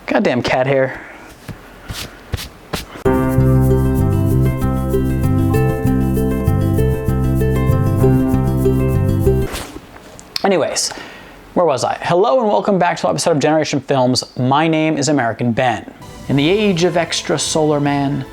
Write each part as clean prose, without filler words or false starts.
Goddamn cat hair. Anyways, where was I? Hello and welcome back to an episode of Generation Films. My name is American Ben. In the age of extrasolar man,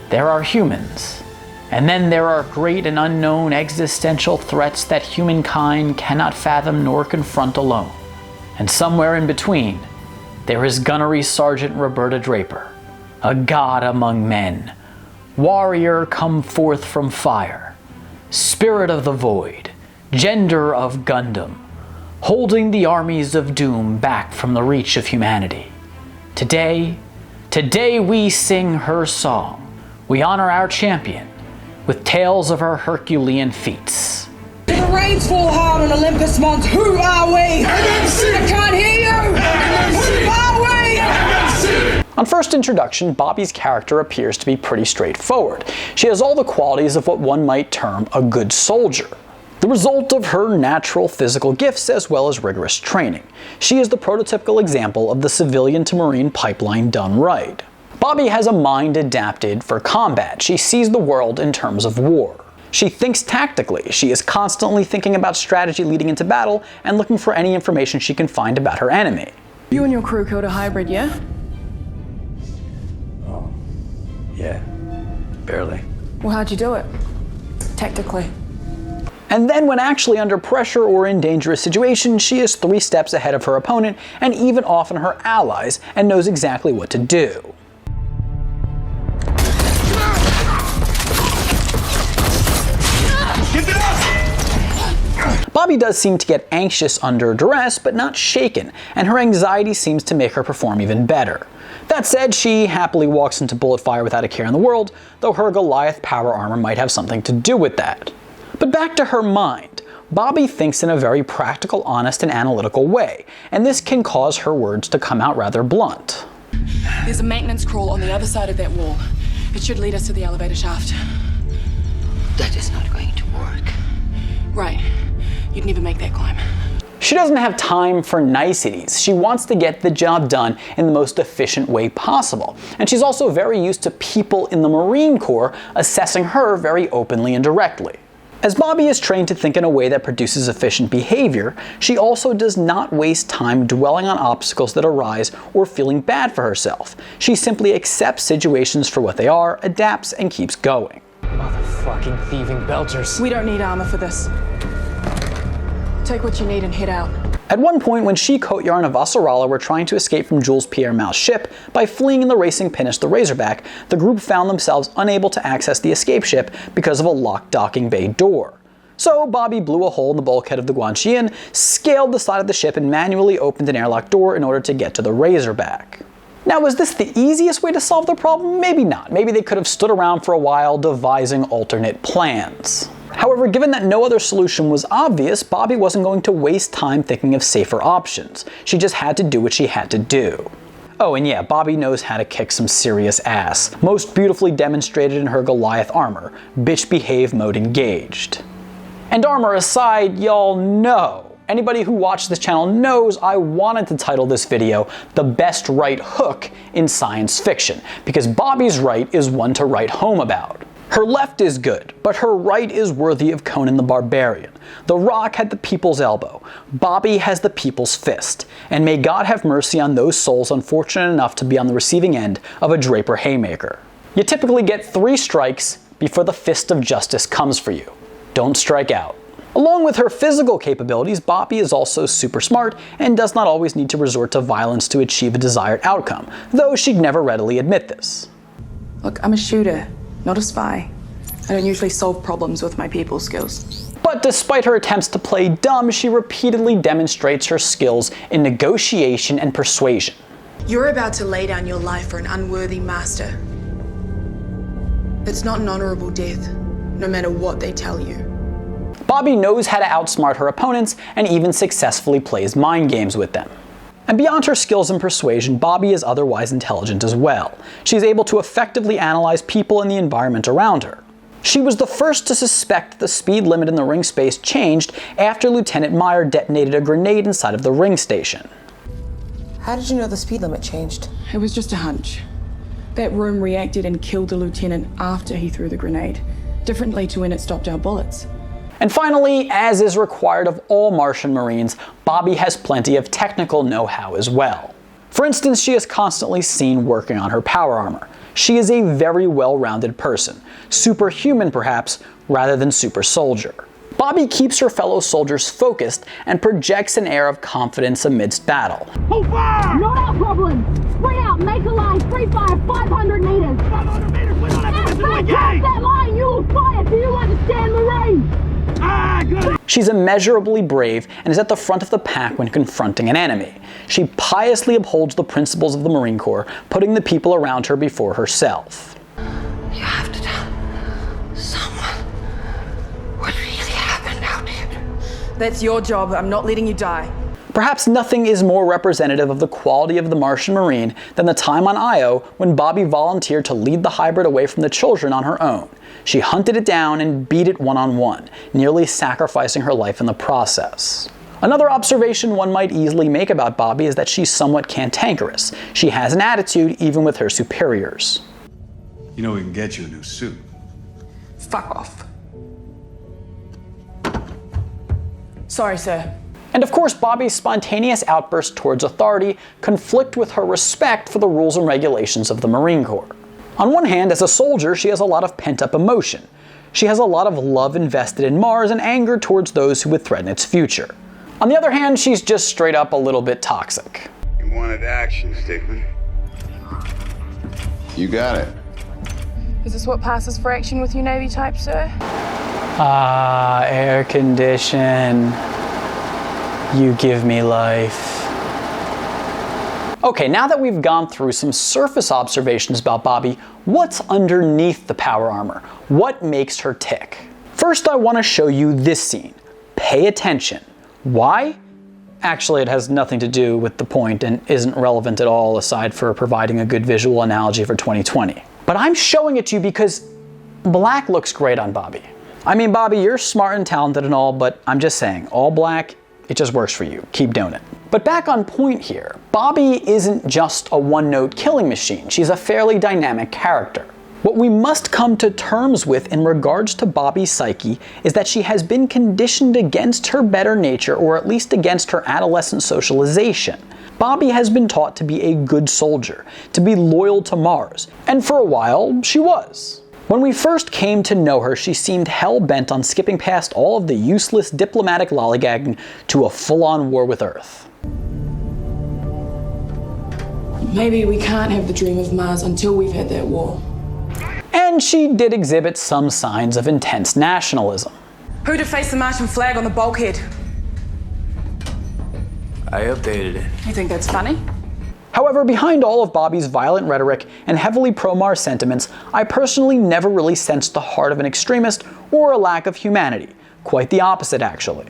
there are humans. And then there are great and unknown existential threats that humankind cannot fathom nor confront alone. And somewhere in between, there is Gunnery Sergeant Bobbie Draper, a god among men, warrior come forth from fire, spirit of the void, gender of Gundam, holding the armies of doom back from the reach of humanity. Today we sing her song. We honor our champion with tales of her Herculean feats. The rains fall hard on Olympus Mons. Who are we? MMC! I can't hear you! MMC! Who are we? MMC! On first introduction, Bobbie's character appears to be pretty straightforward. She has all the qualities of what one might term a good soldier, the result of her natural physical gifts as well as rigorous training. She is the prototypical example of the civilian to Marine pipeline done right. Bobbie has a mind adapted for combat. She sees the world in terms of war. She thinks tactically. She is constantly thinking about strategy leading into battle and looking for any information she can find about her enemy. You and your crew killed a hybrid, yeah? Oh, yeah, barely. Well, how'd you do it? Tactically. And then when actually under pressure or in dangerous situations, she is 3 steps ahead of her opponent and even often her allies and knows exactly what to do. Bobbie does seem to get anxious under duress, but not shaken, and her anxiety seems to make her perform even better. That said, she happily walks into bullet fire without a care in the world, though her Goliath power armor might have something to do with that. But back to her mind. Bobbie thinks in a very practical, honest, and analytical way, and this can cause her words to come out rather blunt. There's a maintenance crawl on the other side of that wall. It should lead us to the elevator shaft. That is not going to work. Right. You'd never make that climb. She doesn't have time for niceties. She wants to get the job done in the most efficient way possible. And she's also very used to people in the Marine Corps assessing her very openly and directly. As Bobbie is trained to think in a way that produces efficient behavior, she also does not waste time dwelling on obstacles that arise or feeling bad for herself. She simply accepts situations for what they are, adapts, and keeps going. Motherfucking thieving belchers. We don't need armor for this. Take what you need and head out. At one point, when she, Kotyar, and Avasarala were trying to escape from Jules Pierre Mal's ship by fleeing in the racing pinnace the Razorback, the group found themselves unable to access the escape ship because of a locked docking bay door. So Bobbie blew a hole in the bulkhead of the Guanxian, scaled the side of the ship, and manually opened an airlock door in order to get to the Razorback. Now, was this the easiest way to solve the problem? Maybe not. Maybe they could have stood around for a while devising alternate plans. However, given that no other solution was obvious, Bobbie wasn't going to waste time thinking of safer options. She just had to do what she had to do. Oh, and yeah, Bobbie knows how to kick some serious ass, most beautifully demonstrated in her Goliath armor, bitch behave mode engaged. And armor aside, y'all know. Anybody who watched this channel knows I wanted to title this video The Best Right Hook in Science Fiction, because Bobbie's right is one to write home about. Her left is good, but her right is worthy of Conan the Barbarian. The Rock had the people's elbow. Bobbie has the people's fist. And may God have mercy on those souls unfortunate enough to be on the receiving end of a Draper haymaker. You typically get 3 strikes before the fist of justice comes for you. Don't strike out. Along with her physical capabilities, Bobbie is also super smart and does not always need to resort to violence to achieve a desired outcome, though she'd never readily admit this. Look, I'm a shooter, not a spy. I don't usually solve problems with my people skills. But despite her attempts to play dumb, she repeatedly demonstrates her skills in negotiation and persuasion. You're about to lay down your life for an unworthy master. It's not an honorable death, no matter what they tell you. Bobbie knows how to outsmart her opponents and even successfully plays mind games with them. And beyond her skills in persuasion, Bobbie is otherwise intelligent as well. She's able to effectively analyze people and the environment around her. She was the first to suspect that the speed limit in the ring space changed after Lieutenant Meyer detonated a grenade inside of the ring station. How did you know the speed limit changed? It was just a hunch. That room reacted and killed the lieutenant after he threw the grenade, differently to when it stopped our bullets. And finally, as is required of all Martian Marines, Bobbie has plenty of technical know-how as well. For instance, she is constantly seen working on her power armor. She is a very well-rounded person, superhuman perhaps, rather than super soldier. Bobbie keeps her fellow soldiers focused and projects an air of confidence amidst battle. Hold fire! Not our problem! Spread out, make a line, free fire, 500 meters! 500 meters, we don't have to engage! That line, you will fire! Do you understand, Marine? Ah, good! She's immeasurably brave and is at the front of the pack when confronting an enemy. She piously upholds the principles of the Marine Corps, putting the people around her before herself. You have to tell someone what really happened out here. That's your job. I'm not letting you die. Perhaps nothing is more representative of the quality of the Martian Marine than the time on Io when Bobbie volunteered to lead the hybrid away from the children on her own. She hunted it down and beat it one-on-one, nearly sacrificing her life in the process. Another observation one might easily make about Bobbie is that she's somewhat cantankerous. She has an attitude even with her superiors. You know we can get you a new suit. Fuck off. Sorry, sir. And of course, Bobbie's spontaneous outbursts towards authority conflict with her respect for the rules and regulations of the Marine Corps. On one hand, as a soldier, she has a lot of pent-up emotion. She has a lot of love invested in Mars and anger towards those who would threaten its future. On the other hand, she's just straight up a little bit toxic. You wanted action, Stickman. You got it. Is this what passes for action with you, Navy type, sir? Ah, air condition. You give me life. Okay, now that we've gone through some surface observations about Bobbie, what's underneath the power armor? What makes her tick? First, I want to show you this scene. Pay attention. Why? Actually, it has nothing to do with the point and isn't relevant at all aside for providing a good visual analogy for 2020. But I'm showing it to you because black looks great on Bobbie. I mean, Bobbie, you're smart and talented and all, but I'm just saying, all black, it just works for you. Keep doing it. But back on point here, Bobbie isn't just a one-note killing machine. She's a fairly dynamic character. What we must come to terms with in regards to Bobbie's psyche is that she has been conditioned against her better nature, or at least against her adolescent socialization. Bobbie has been taught to be a good soldier, to be loyal to Mars, and for a while, she was. When we first came to know her, she seemed hell-bent on skipping past all of the useless diplomatic lollygagging to a full-on war with Earth. Maybe we can't have the dream of Mars until we've had that war. And she did exhibit some signs of intense nationalism. Who defaced the Martian flag on the bulkhead? I updated it. You think that's funny? However, behind all of Bobbie's violent rhetoric and heavily pro-Mars sentiments, I personally never really sensed the heart of an extremist or a lack of humanity. Quite the opposite, actually.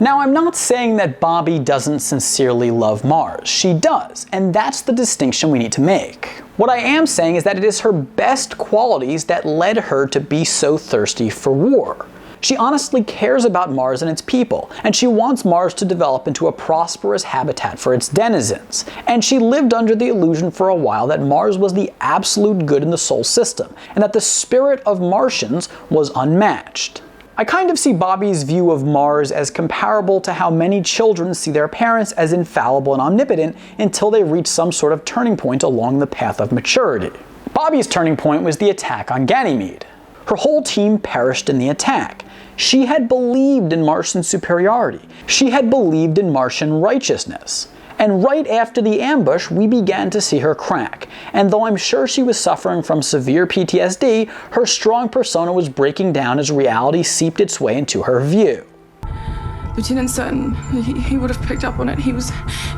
Now, I'm not saying that Bobbie doesn't sincerely love Mars. She does, and that's the distinction we need to make. What I am saying is that it is her best qualities that led her to be so thirsty for war. She honestly cares about Mars and its people, and she wants Mars to develop into a prosperous habitat for its denizens. And she lived under the illusion for a while that Mars was the absolute good in the Sol system, and that the spirit of Martians was unmatched. I kind of see Bobbie's view of Mars as comparable to how many children see their parents as infallible and omnipotent until they reach some sort of turning point along the path of maturity. Bobbie's turning point was the attack on Ganymede. Her whole team perished in the attack. She had believed in Martian superiority. She had believed in Martian righteousness. And right after the ambush, we began to see her crack. And though I'm sure she was suffering from severe PTSD, her strong persona was breaking down as reality seeped its way into her view. Lieutenant Sutton, he would have picked up on it. He was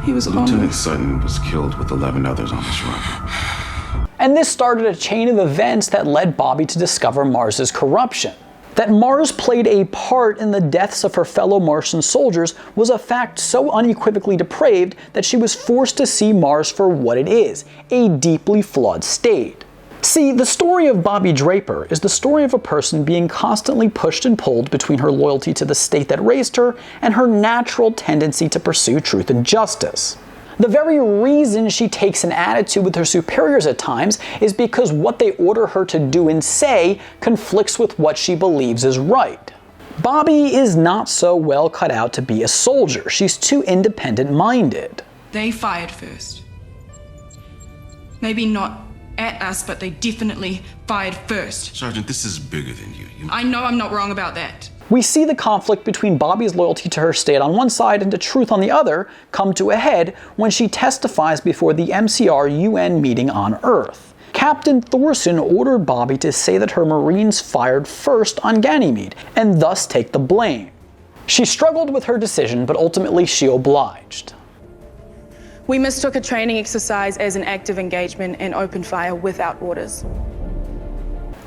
alone. Lieutenant Sutton was killed with 11 others on this run. And this started a chain of events that led Bobbie to discover Mars's corruption. That Mars played a part in the deaths of her fellow Martian soldiers was a fact so unequivocally depraved that she was forced to see Mars for what it is, a deeply flawed state. See, the story of Bobbie Draper is the story of a person being constantly pushed and pulled between her loyalty to the state that raised her and her natural tendency to pursue truth and justice. The very reason she takes an attitude with her superiors at times is because what they order her to do and say conflicts with what she believes is right. Bobbie is not so well cut out to be a soldier. She's too independent-minded. They fired first. Maybe not at us, but they definitely fired first. Sergeant, this is bigger than you. I know I'm not wrong about that. We see the conflict between Bobbie's loyalty to her state on one side and to truth on the other come to a head when she testifies before the MCR UN meeting on Earth. Captain Thorson ordered Bobbie to say that her Marines fired first on Ganymede, and thus take the blame. She struggled with her decision, but ultimately she obliged. We mistook a training exercise as an active engagement and opened fire without orders.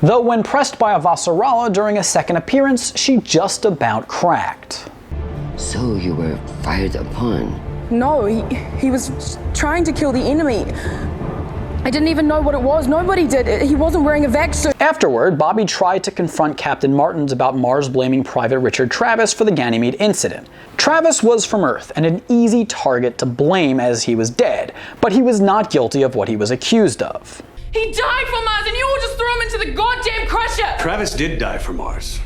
Though when pressed by Avasarala during a second appearance, she just about cracked. So you were fired upon? No, he was trying to kill the enemy. I didn't even know what it was. Nobody did. He wasn't wearing a vac suit. Afterward, Bobbie tried to confront Captain Martins about Mars blaming Private Richard Travis for the Ganymede incident. Travis was from Earth and an easy target to blame as he was dead, but he was not guilty of what he was accused of. He died for Mars and you all just threw him into the goddamn crusher! Travis did die for Mars.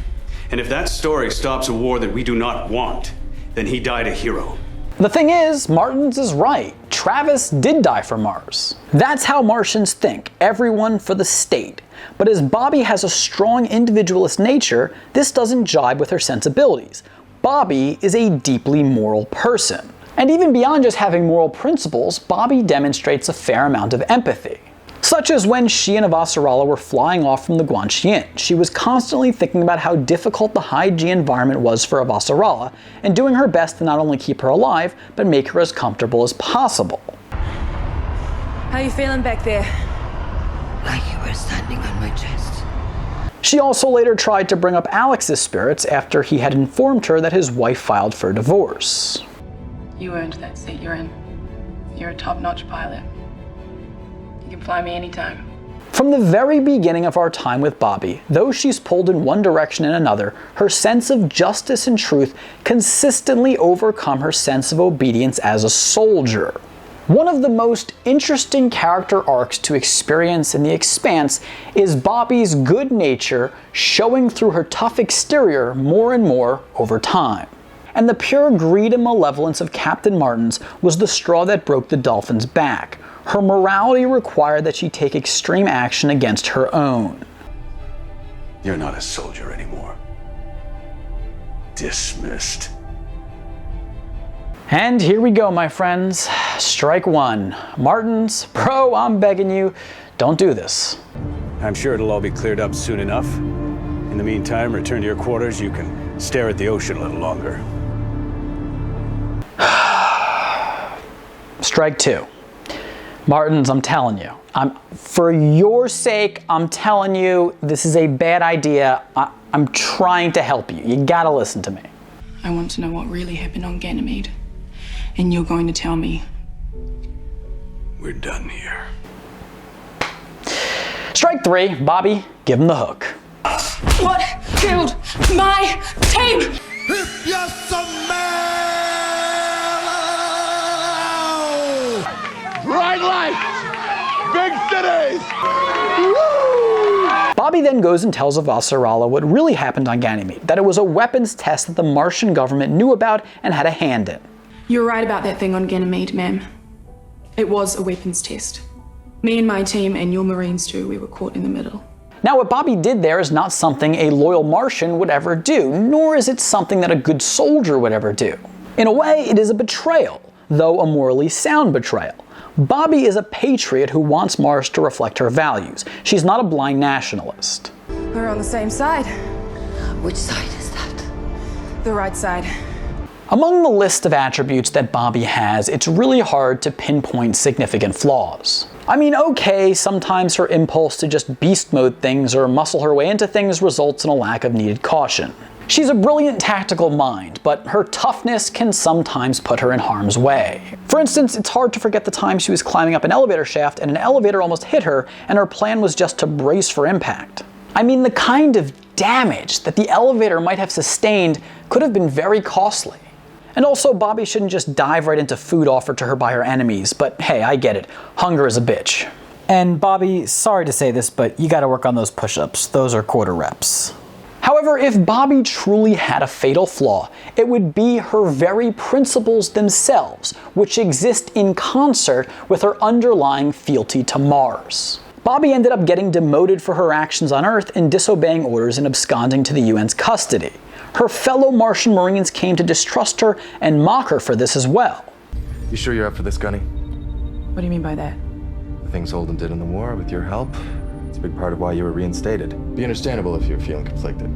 And if that story stops a war that we do not want, then he died a hero. The thing is, Martins is right. Travis did die for Mars. That's how Martians think, everyone for the state. But as Bobbie has a strong individualist nature, this doesn't jibe with her sensibilities. Bobbie is a deeply moral person. And even beyond just having moral principles, Bobbie demonstrates a fair amount of empathy. Such as when she and Avasarala were flying off from the Guanxian. She was constantly thinking about how difficult the high G environment was for Avasarala, and doing her best to not only keep her alive, but make her as comfortable as possible. How you feeling back there? Like you were standing on my chest. She also later tried to bring up Alex's spirits after he had informed her that his wife filed for divorce. You earned that seat you're in. You're a top-notch pilot. You can fly me anytime. From the very beginning of our time with Bobbie, though she's pulled in one direction and another, her sense of justice and truth consistently overcome her sense of obedience as a soldier. One of the most interesting character arcs to experience in The Expanse is Bobbie's good nature showing through her tough exterior more and more over time. And the pure greed and malevolence of Captain Martins was the straw that broke the dolphin's back. Her morality required that she take extreme action against her own. You're not a soldier anymore. Dismissed. And here we go, my friends. Strike one. Martins, bro, I'm begging you, don't do this. I'm sure it'll all be cleared up soon enough. In the meantime, return to your quarters. You can stare at the ocean a little longer. Strike two. Martins, I'm telling you, for your sake, I'm telling you, this is a bad idea. I'm trying to help you. You gotta listen to me. I want to know what really happened on Ganymede. And you're going to tell me. We're done here. Strike three. Bobbie, give him the hook. What killed my team? If you're some man, bright lights, big cities. Woo! Bobbie then goes and tells Avasarala what really happened on Ganymede, that it was a weapons test that the Martian government knew about and had a hand in. You're right about that thing on Ganymede, ma'am. It was a weapons test. Me and my team, and your Marines too, we were caught in the middle. Now, what Bobbie did there is not something a loyal Martian would ever do, nor is it something that a good soldier would ever do. In a way, it is a betrayal, though a morally sound betrayal. Bobbie is a patriot who wants Mars to reflect her values. She's not a blind nationalist. We're on the same side. Which side is that? The right side. Among the list of attributes that Bobbie has, it's really hard to pinpoint significant flaws. I mean, okay, sometimes her impulse to just beast mode things or muscle her way into things results in a lack of needed caution. She's a brilliant tactical mind, but her toughness can sometimes put her in harm's way. For instance, it's hard to forget the time she was climbing up an elevator shaft and an elevator almost hit her, and her plan was just to brace for impact. I mean, the kind of damage that the elevator might have sustained could have been very costly. And also, Bobbie shouldn't just dive right into food offered to her by her enemies, but hey, I get it. Hunger is a bitch. And Bobbie, sorry to say this, but you gotta work on those push-ups. Those are quarter reps. However, if Bobbie truly had a fatal flaw, it would be her very principles themselves, which exist in concert with her underlying fealty to Mars. Bobbie ended up getting demoted for her actions on Earth in disobeying orders and absconding to the UN's custody. Her fellow Martian Marines came to distrust her and mock her for this as well. You sure you're up for this, Gunny? What do you mean by that? The things Holden did in the war with your help, it's a big part of why you were reinstated. Be understandable if you're feeling conflicted.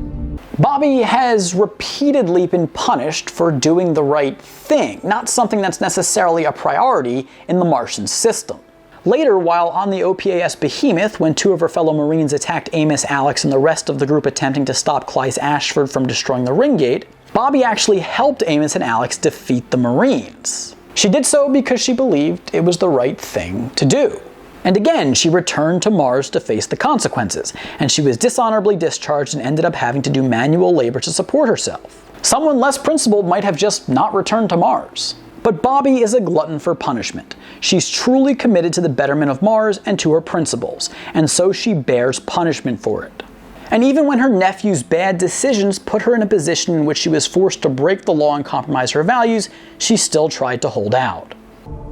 Bobbie has repeatedly been punished for doing the right thing, not something that's necessarily a priority in the Martian system. Later, while on the OPAS Behemoth, when two of her fellow Marines attacked Amos, Alex, and the rest of the group attempting to stop Clyce Ashford from destroying the ring gate, Bobbie actually helped Amos and Alex defeat the Marines. She did so because she believed it was the right thing to do. And again, she returned to Mars to face the consequences, and she was dishonorably discharged and ended up having to do manual labor to support herself. Someone less principled might have just not returned to Mars. But Bobbie is a glutton for punishment. She's truly committed to the betterment of Mars and to her principles, and so she bears punishment for it. And even when her nephew's bad decisions put her in a position in which she was forced to break the law and compromise her values, she still tried to hold out.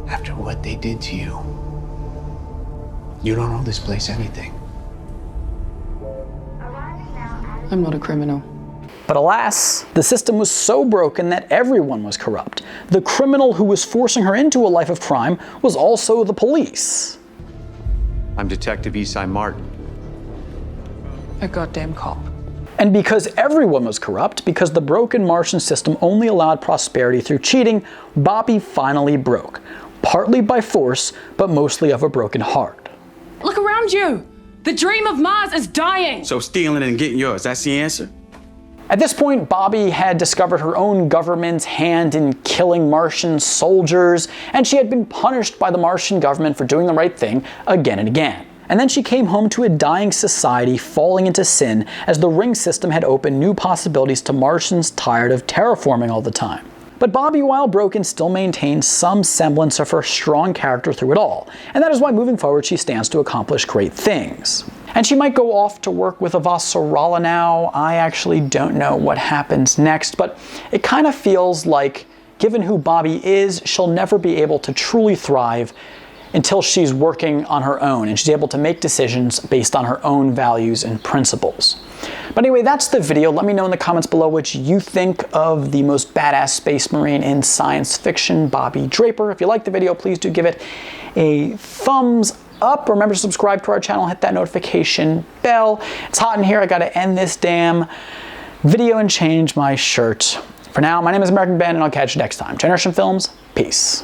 After what they did to you, you don't owe this place anything. I'm not a criminal. But alas, the system was so broken that everyone was corrupt. The criminal who was forcing her into a life of crime was also the police. I'm Detective Esai Martin. A goddamn cop. And because everyone was corrupt, because the broken Martian system only allowed prosperity through cheating, Bobbie finally broke. Partly by force, but mostly of a broken heart. Look around you! The dream of Mars is dying! So stealing and getting yours, that's the answer? At this point, Bobbie had discovered her own government's hand in killing Martian soldiers, and she had been punished by the Martian government for doing the right thing again and again. And then she came home to a dying society falling into sin as the ring system had opened new possibilities to Martians tired of terraforming all the time. But Bobbie, while broken, still maintains some semblance of her strong character through it all, and that is why moving forward she stands to accomplish great things. And she might go off to work with Avasarala now. I actually don't know what happens next, but it kind of feels like, given who Bobbie is, she'll never be able to truly thrive until she's working on her own and she's able to make decisions based on her own values and principles. But anyway, that's the video. Let me know in the comments below what you think of the most badass space marine in science fiction, Bobbie Draper. If you liked the video, please do give it a thumbs up. Remember to subscribe to our channel, hit that notification bell. It's hot in here. I gotta end this damn video and change my shirt. For now, my name is American Ben, and I'll catch you next time. Generation Films, peace.